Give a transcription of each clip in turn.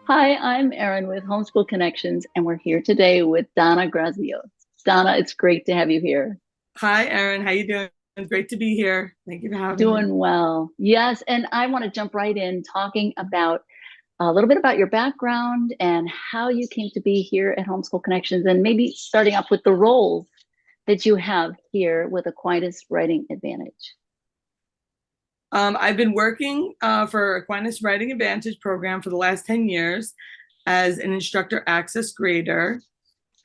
Hi, I'm Erin with Homeschool Connections, and we're here today with Donna Graziose. Donna, it's great to have you here. Hi, Erin. How you doing? It's great to be here. Thank you for having me. Doing well. Yes, and I want to jump right in talking about a little bit about your background and how you came to be here at Homeschool Connections, and maybe starting off with the roles that you have here with Aquinas Writing Advantage. I've been working for Aquinas Writing Advantage program for the last 10 years as an instructor access grader.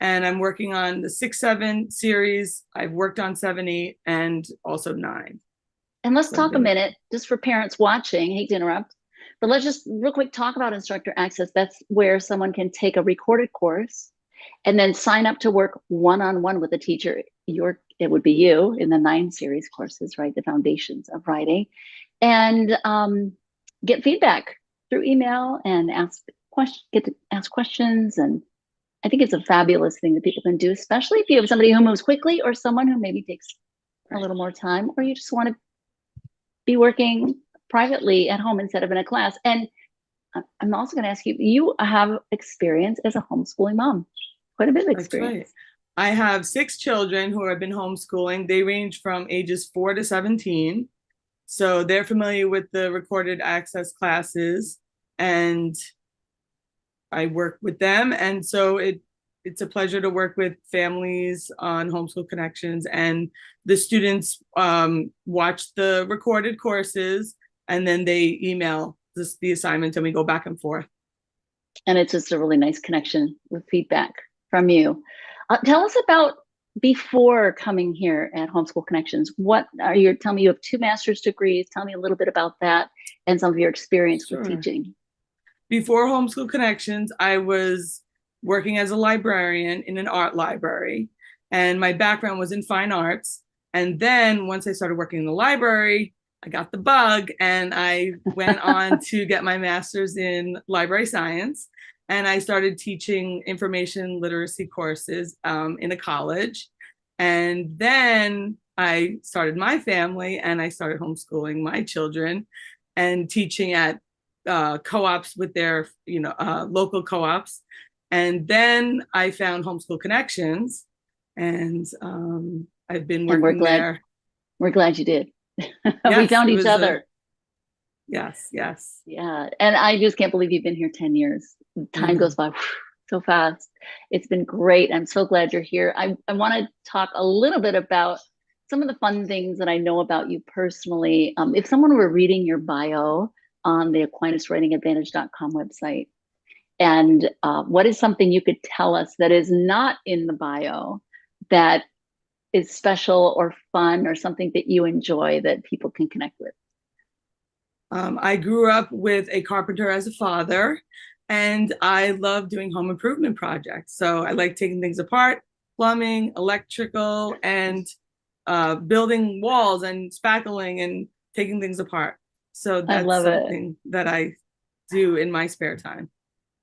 And I'm working on the 6-7 series. I've worked on 7-8 and also 9. And let's So I've talk a been minute, just for parents watching, hate to interrupt, but let's just real quick talk about instructor access. That's where someone can take a recorded course and then sign up to work one-on-one with a teacher. It would be you in the 9 series courses, right? The foundations of writing, and get feedback through email and get to ask questions. And I think it's a fabulous thing that people can do, especially if you have somebody who moves quickly or someone who maybe takes a right. little more time, or you just want to be working privately at home instead of in a class. And I'm also going to ask you, you have experience as a homeschooling mom, quite a bit of That's right. experience. I have 6 children who have been homeschooling. They range from ages 4 to 17. So they're familiar with the recorded access classes, and I work with them. And so it's a pleasure to work with families on Homeschool Connections, and the students watch the recorded courses and then they email the assignment and we go back and forth. And it's just a really nice connection with feedback from you. Tell us about before coming here at Homeschool Connections. What are you, tell me you have 2 master's degrees. Tell me a little bit about that and some of your experience with Sure. teaching. Before Homeschool Connections, I was working as a librarian in an art library, and my background was in fine arts. And then once I started working in the library, I got the bug and I went on to get my master's in library science. And I started teaching information literacy courses in a college. And then I started my family and I started homeschooling my children and teaching at co-ops with their local co-ops. And then I found Homeschool Connections, and I've been And working there. we're glad you did. We Yes, found it each was a other. yes. Yeah. And I just can't believe you've been here 10 years. I Time goes know. by so fast. It's been great. I'm so glad you're here. I want to talk a little bit about some of the fun things that I know about you personally. If someone were reading your bio on the AquinasWritingAdvantage.com website, and what is something you could tell us that is not in the bio that is special or fun or something that you enjoy that people can connect with? I grew up with a carpenter as a father, and I love doing home improvement projects. So I like taking things apart, plumbing, electrical, and building walls and spackling and taking things apart. So I that's love it. something that I do in my spare time.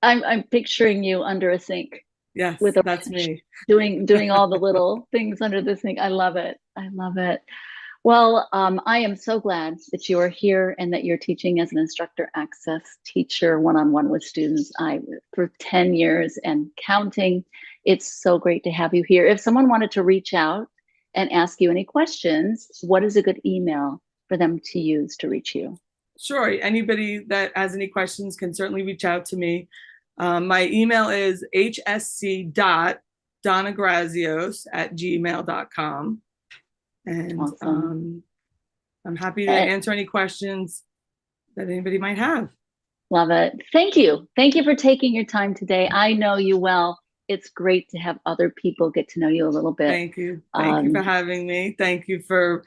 I'm picturing you under a sink with Yes, a that's wrench, me. doing all the little things under the sink. I love it. I love it. Well, I am so glad that you are here and that you're teaching as an instructor access teacher one-on-one with students. I for 10 years and counting. It's so great to have you here. If someone wanted to reach out and ask you any questions, what is a good email for them to use to reach you? Sure. Anybody that has any questions can certainly reach out to me. My email is hsc.donnagraziose@gmail.com. And Awesome. I'm happy to Eh, answer any questions that anybody might have. Love it. Thank you. Thank you for taking your time today. I know you well. It's great to have other people get to know you a little bit. Thank you. Thank you for Um, having me. Thank you for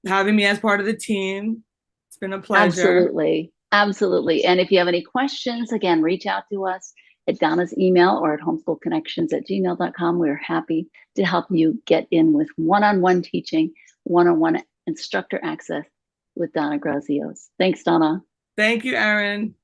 having me as part of the team. It's been a pleasure. Absolutely. Absolutely. And if you have any questions, again, reach out to us at Donna's email or at homeschoolconnections@gmail.com. We're happy to help you get in with one-on-one teaching, one-on-one instructor access with Donna Graziose. Thanks, Donna. Thank you, Erin.